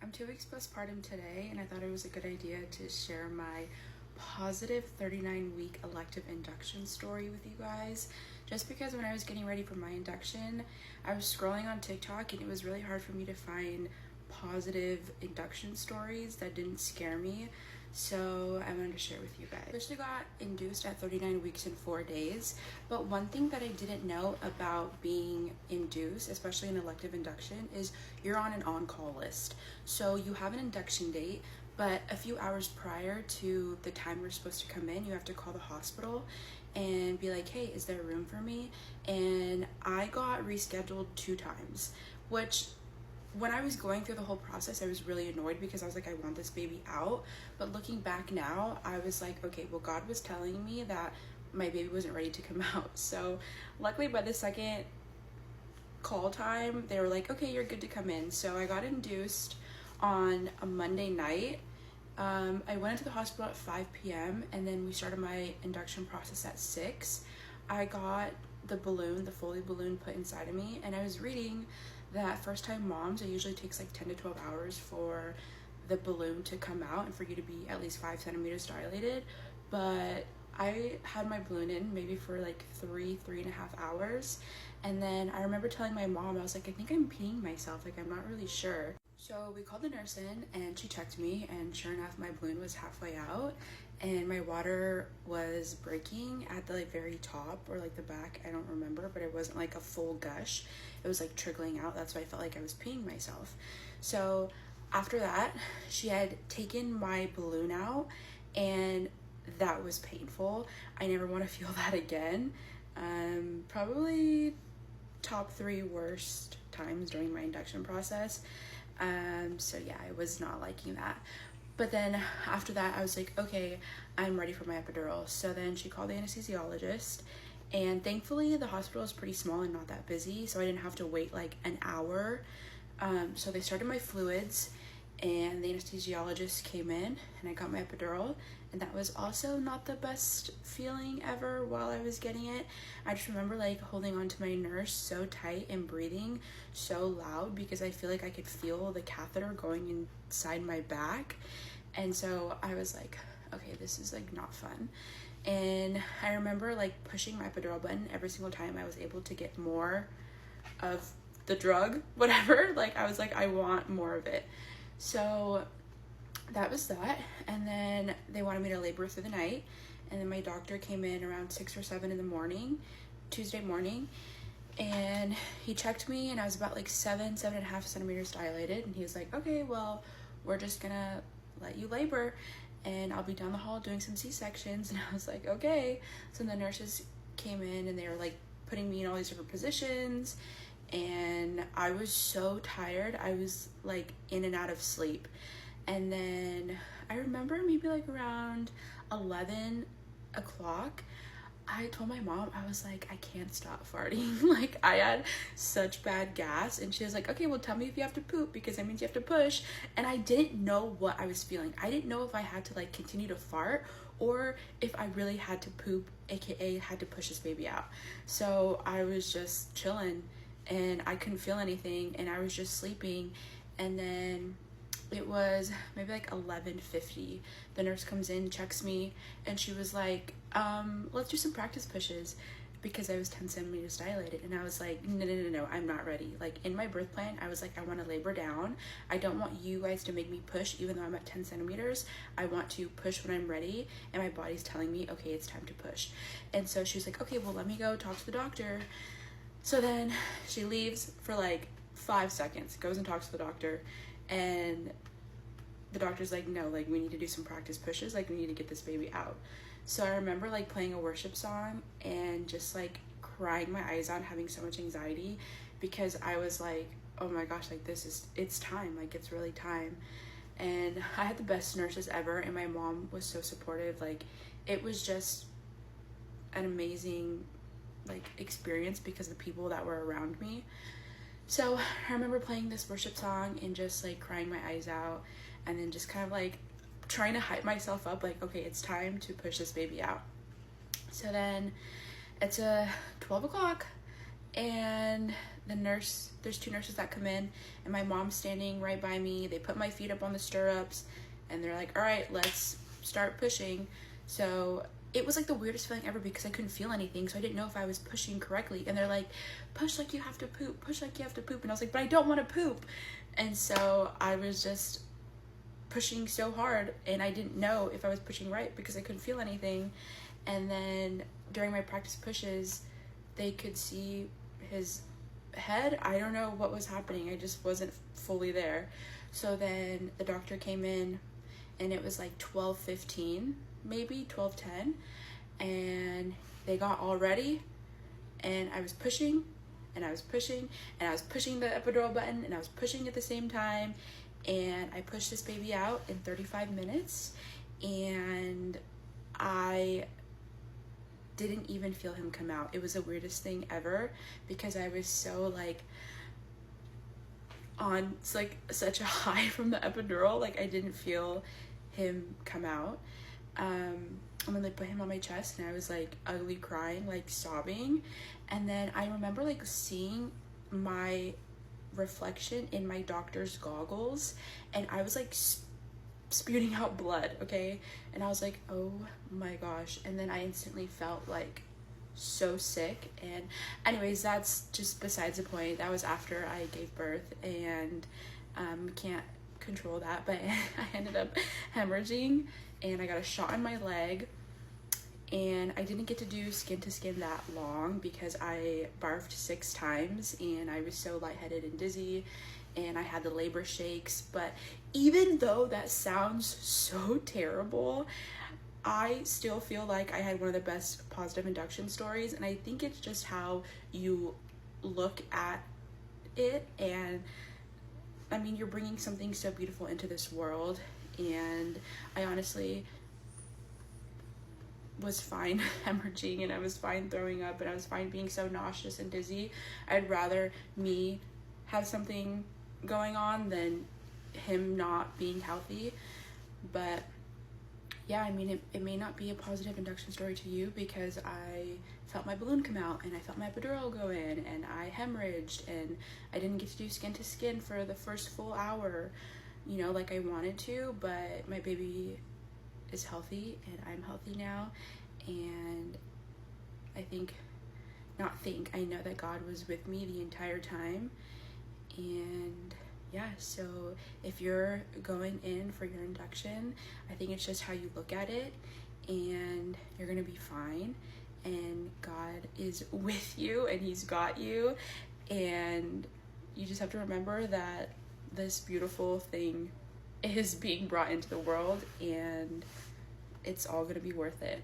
I'm 2 weeks postpartum today, and I thought it was a good idea to share my positive 39-week elective induction story with you guys. Just because when I was getting ready for my induction, I was scrolling on TikTok and it was really hard for me to find positive induction stories that didn't scare me. So I wanted to share with you guys. I officially got induced at 39 weeks and 4 days, but one thing that I didn't know about being induced, especially an elective induction, is you're on an on-call list. So you have an induction date, but a few hours prior to the time you're supposed to come in, you have to call the hospital and be like, hey, is there room for me? And I got rescheduled 2 times, which when I was going through the whole process, I was really annoyed because I was like, I want this baby out. But looking back now, I was like, okay, well, God was telling me that my baby wasn't ready to come out. So luckily by the second call time, they were like, okay, you're good to come in. So I got induced on a Monday night. I went into the hospital at 5 p.m. and then we started my induction process at 6. I got the balloon, the Foley balloon, put inside of me, and I was reading that first time moms, it usually takes like 10 to 12 hours for the balloon to come out and for you to be at least 5 centimeters dilated. But I had my balloon in maybe for like 3.5 hours, and then I remember telling my mom, I was like, I think I'm peeing myself, like I'm not really sure. So we called the nurse in and she checked me, and sure enough my balloon was halfway out and my water was breaking at the like very top or like the back, I don't remember, but it wasn't like a full gush, it was like trickling out. That's why I felt like I was peeing myself. So after that, she had taken my balloon out and that was painful. I never want to feel that again. Probably top 3 worst times during my induction process. So yeah, I was not liking that. But then after that, I was like, okay, I'm ready for my epidural. So then she called the anesthesiologist, and thankfully the hospital is pretty small and not that busy, so I didn't have to wait like an hour. So they started my fluids, and the anesthesiologist came in and I got my epidural, and that was also not the best feeling ever while I was getting it. I just remember like holding on to my nurse so tight and breathing so loud because I feel like I could feel the catheter going inside my back. And so I was like, okay, this is like not fun. And I remember like pushing my epidural button every single time I was able to get more of the drug, whatever. Like I was like, I want more of it. So that was that. And then they wanted me to labor through the night, and then my doctor came in around 6 or 7 in the morning, Tuesday morning, and he checked me and I was about like 7.5 centimeters dilated, and he was like, okay, well, we're just gonna let you labor and I'll be down the hall doing some C-sections. And I was like, okay. So the nurses came in and they were like putting me in all these different positions, and I was so tired. I was like in and out of sleep. And then I remember maybe like around 11 o'clock, I told my mom, I was like, I can't stop farting. Like I had such bad gas, and she was like, okay, well tell me if you have to poop, because that means you have to push. And I didn't know what I was feeling. I didn't know if I had to like continue to fart or if I really had to poop, aka had to push this baby out. So I was just chilling and I couldn't feel anything, and I was just sleeping. And then it was maybe like 11:50. The nurse comes in, checks me, and she was like, let's do some practice pushes, because I was 10 centimeters dilated. And I was like, no, I'm not ready. Like in my birth plan, I was like, I want to labor down. I don't want you guys to make me push even though I'm at 10 centimeters. I want to push when I'm ready, and my body's telling me, okay, it's time to push. And so she was like, okay, well, let me go talk to the doctor. So then she leaves for like 5 seconds, goes and talks to the doctor, and the doctor's like, no, like we need to do some practice pushes, like we need to get this baby out. So I remember like playing a worship song and just like crying my eyes out, having so much anxiety, because I was like, oh my gosh, like it's time, like it's really time. And I had the best nurses ever, and my mom was so supportive. Like it was just an amazing like experience because of the people that were around me. So I remember playing this worship song and just like crying my eyes out, and then just kind of like trying to hype myself up, like, okay, it's time to push this baby out. So then it's 12 o'clock and there's two nurses that come in, and my mom's standing right by me. They put my feet up on the stirrups, and they're like, all right, let's start pushing. So it was like the weirdest feeling ever because I couldn't feel anything, so I didn't know if I was pushing correctly. And they're like, push like you have to poop, push like you have to poop. And I was like, but I don't want to poop. And so I was just pushing so hard, and I didn't know if I was pushing right because I couldn't feel anything. And then during my practice pushes, they could see his head. I don't know what was happening. I just wasn't fully there. So then the doctor came in, and it was like 12:15, maybe 12:10, and they got all ready, and I was pushing, and I was pushing, and I was pushing the epidural button, and I was pushing at the same time, and I pushed this baby out in 35 minutes, and I didn't even feel him come out. It was the weirdest thing ever because I was so like on like such a high from the epidural. Like I didn't feel him come out. And then they put him on my chest, and I was like ugly crying, like sobbing. And then I remember like seeing my reflection in my doctor's goggles, and I was like spewing out blood, okay? And I was like, oh my gosh. And then I instantly felt like so sick. And anyways, that's just besides the point. That was after I gave birth, and can't control that, but I ended up hemorrhaging, and I got a shot in my leg, and I didn't get to do skin to skin that long because I barfed 6 times, and I was so lightheaded and dizzy, and I had the labor shakes. But even though that sounds so terrible, I still feel like I had one of the best positive induction stories, and I think it's just how you look at it. And I mean, you're bringing something so beautiful into this world, and I honestly was fine hemorrhaging, and I was fine throwing up, and I was fine being so nauseous and dizzy. I'd rather me have something going on than him not being healthy. But yeah, I mean, it may not be a positive induction story to you because I felt my balloon come out, and I felt my epidural go in, and I hemorrhaged, and I didn't get to do skin to skin for the first full hour, you know, like I wanted to. But my baby is healthy, and I'm healthy now, and I know that God was with me the entire time. And yeah, so if you're going in for your induction, I think it's just how you look at it, and you're gonna be fine, and God is with you, and He's got you, and you just have to remember that this beautiful thing is being brought into the world, and it's all gonna be worth it.